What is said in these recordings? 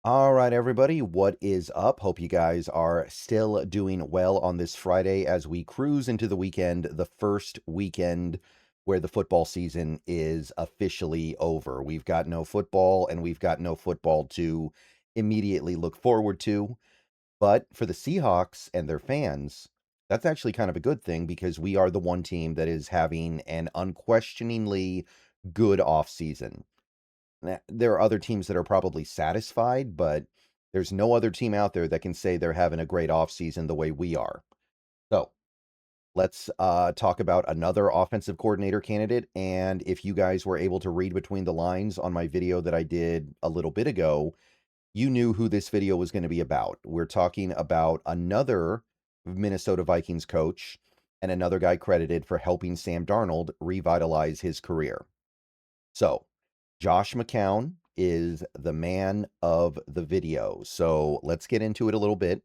All right, everybody, what is up? Hope you guys are still doing well on this Friday as we cruise into the weekend, the first weekend where the football season is officially over. We've got no football and we've got no football to immediately look forward to. But for the Seahawks and their fans, that's actually kind of a good thing because we are the one team that is having an unquestioningly good offseason. There are other teams that are probably satisfied, but there's no other team out there that can say they're having a great offseason the way we are. So let's talk about another offensive coordinator candidate. And if you guys were able to read between the lines on my video that I did a little bit ago, you knew who this video was going to be about. We're talking about another Minnesota Vikings coach and another guy credited for helping Sam Darnold revitalize his career. So, Josh McCown is the man of the video. So, let's get into it a little bit.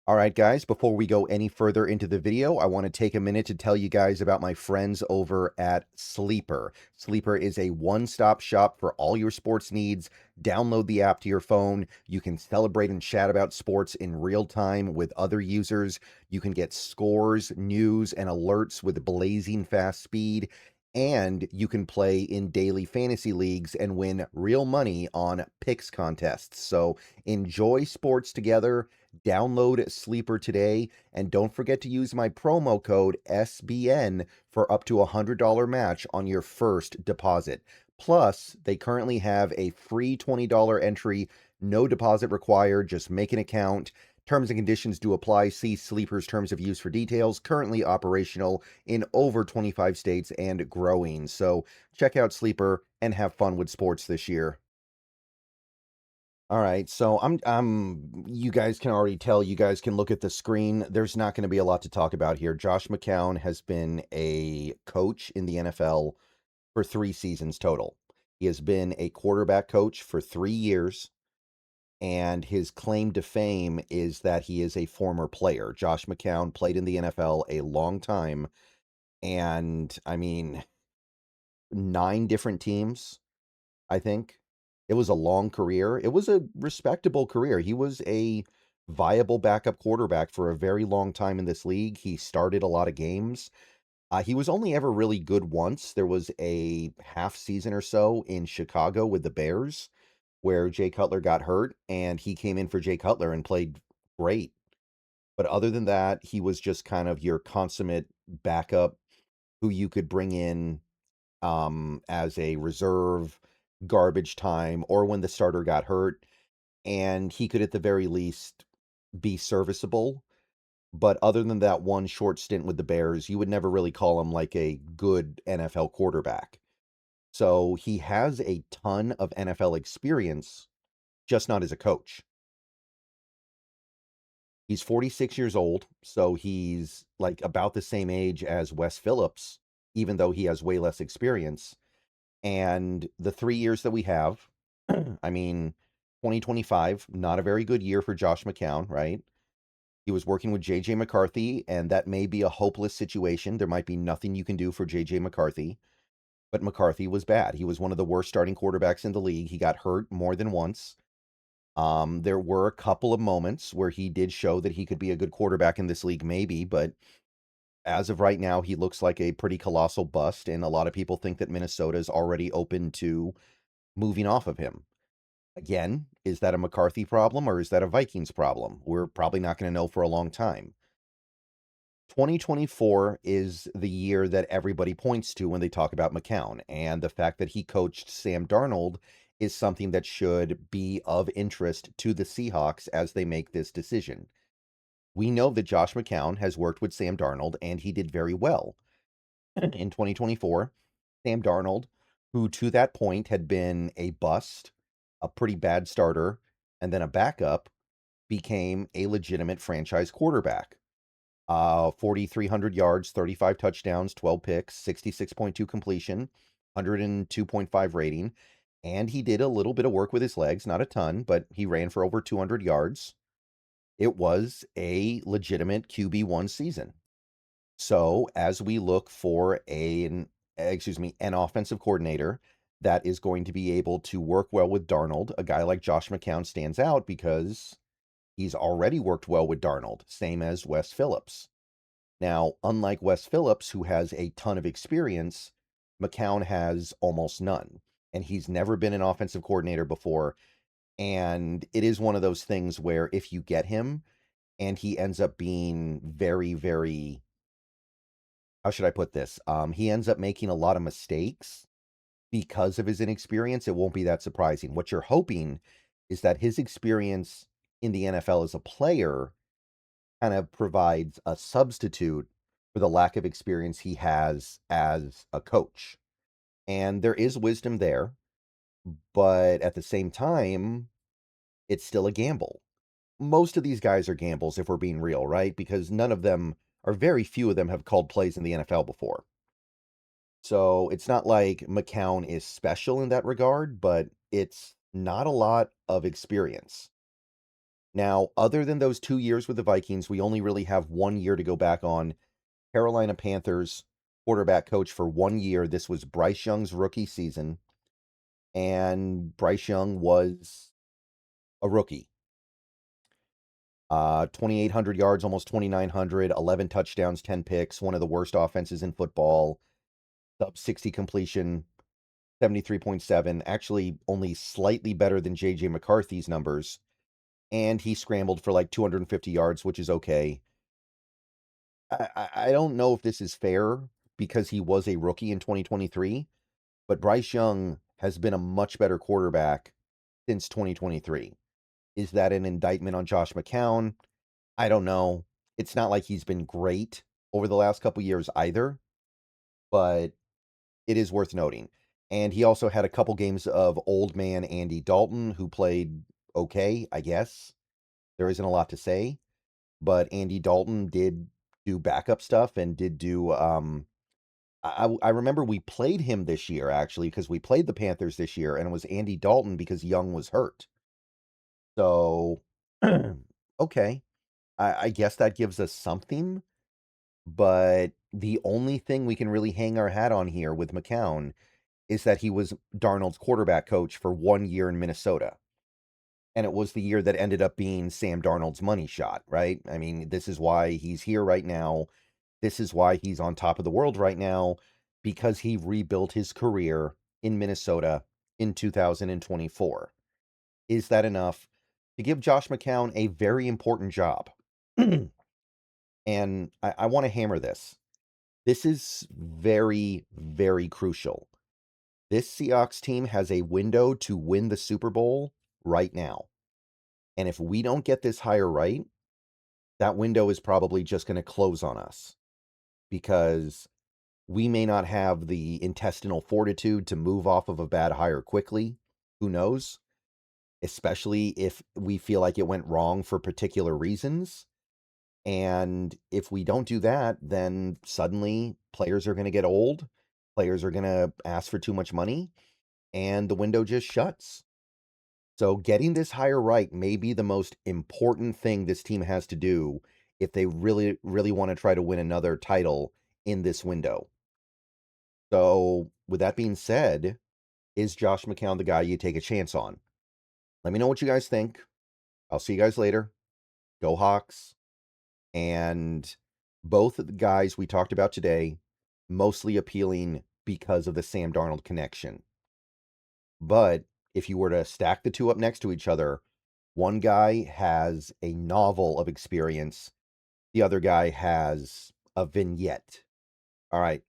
All right, guys, before we go any further into the video, I want to take a minute to tell you guys about my friends over at Sleeper. Sleeper is a one-stop shop for all your sports needs. Download the app to your phone. You can celebrate and chat about sports in real time with other users. You can get scores, news, and alerts with blazing fast speed. And you can play in daily fantasy leagues and win real money on picks contests. So enjoy sports together. Download Sleeper today, and don't forget to use my promo code SBN for up to $100 match on your first deposit. Plus, they currently have a free $20 entry, no deposit required, just make an account. Terms and conditions do apply. See Sleeper's terms of use for details. Currently operational in over 25 states and growing. So check out Sleeper and have fun with sports this year. All right, so you guys can already tell, you guys can look at the screen. There's not going to be a lot to talk about here. Josh McCown has been a coach in the NFL for 3 seasons total. He has been a quarterback coach for 3 years, and his claim to fame is that he is a former player. Josh McCown played in the NFL a long time, and I mean, 9 different teams, I think. It was a long career. It was a respectable career. He was a viable backup quarterback for a very long time in this league. He started a lot of games. He was only ever really good once. There was a half season or so in Chicago with the Bears where Jay Cutler got hurt, and he came in for Jay Cutler and played great. But other than that, he was just kind of your consummate backup who you could bring in as a reserve, garbage time, or when the starter got hurt, and he could at the very least be serviceable. But other than that one short stint with the Bears, you would never really call him like a good NFL quarterback. So he has a ton of NFL experience, just not as a coach. He's 46 years old, so he's like about the same age as Wes Phillips, even though he has way less experience. And the 3 years that we have, I mean, 2025, not a very good year for Josh McCown, right? He was working with JJ McCarthy, and that may be a hopeless situation. There might be nothing you can do for JJ McCarthy, but McCarthy was bad. He was one of the worst starting quarterbacks in the league. He got hurt more than once. There were a couple of moments where he did show that he could be a good quarterback in this league, maybe, but as of right now, he looks like a pretty colossal bust, and a lot of people think that Minnesota is already open to moving off of him. Again, is that a McCarthy problem or is that a Vikings problem? We're probably not going to know for a long time. 2024 is the year that everybody points to when they talk about McCown, and the fact that he coached Sam Darnold is something that should be of interest to the Seahawks as they make this decision. We know that Josh McCown has worked with Sam Darnold, and he did very well. In 2024, Sam Darnold, who to that point had been a bust, a pretty bad starter, and then a backup, became a legitimate franchise quarterback. 4,300 yards, 35 touchdowns, 12 picks, 66.2 completion, 102.5 rating. And he did a little bit of work with his legs, not a ton, but he ran for over 200 yards. It was a legitimate QB1 season. So as we look for an offensive coordinator that is going to be able to work well with Darnold. A guy like Josh McCown stands out because he's already worked well with Darnold, same as Wes Phillips. Now, unlike Wes Phillips, who has a ton of experience, McCown has almost none. And he's never been an offensive coordinator before. And it is one of those things where if you get him and he ends up being very, very, how should I put this? He ends up making a lot of mistakes because of his inexperience. It won't be that surprising. What you're hoping is that his experience in the NFL as a player kind of provides a substitute for the lack of experience he has as a coach. And there is wisdom there, but at the same time, it's still a gamble. Most of these guys are gambles if we're being real, right? Because none of them, or very few of them, have called plays in the NFL before. So it's not like McCown is special in that regard, but it's not a lot of experience. Now, other than those 2 years with the Vikings, we only really have 1 year to go back on. Carolina Panthers quarterback coach for 1 year. This was Bryce Young's rookie season, and Bryce Young was a rookie. 2,800 yards, almost 2,900, 11 touchdowns, 10 picks, one of the worst offenses in football, sub 60 completion, 73.7, actually only slightly better than J.J. McCarthy's numbers, and he scrambled for like 250 yards, which is okay. I don't know if this is fair because he was a rookie in 2023, but Bryce Young has been a much better quarterback since 2023. Is that an indictment on Josh McCown? I don't know. It's not like he's been great over the last couple years either, but it is worth noting. And he also had a couple games of old man Andy Dalton, who played okay, I guess. There isn't a lot to say, but Andy Dalton did do backup stuff and did do I remember we played him this year actually because we played the Panthers this year and it was Andy Dalton because Young was hurt. So okay. I guess that gives us something, but the only thing we can really hang our hat on here with McCown is that he was Darnold's quarterback coach for 1 year in Minnesota. And it was the year that ended up being Sam Darnold's money shot, right? I mean, this is why he's here right now. This is why he's on top of the world right now, because he rebuilt his career in Minnesota in 2024. Is that enough to give Josh McCown a very important job? And I want to hammer this. This is very, very crucial. This Seahawks team has a window to win the Super Bowl right now. And if we don't get this hire right, that window is probably just going to close on us because we may not have the intestinal fortitude to move off of a bad hire quickly. Who knows? Especially if we feel like it went wrong for particular reasons. And if we don't do that, then suddenly players are going to get old. Players are going to ask for too much money and the window just shuts. So getting this hire right may be the most important thing this team has to do if they really, really want to try to win another title in this window. So with that being said, is Josh McCown the guy you take a chance on? Let me know what you guys think. I'll see you guys later. Go Hawks. And both of the guys we talked about today, mostly appealing because of the Sam Darnold connection. But if you were to stack the two up next to each other, one guy has a novel of experience. The other guy has a vignette. All right.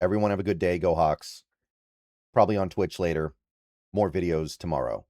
Everyone have a good day. Go Hawks. Probably on Twitch later. More videos tomorrow.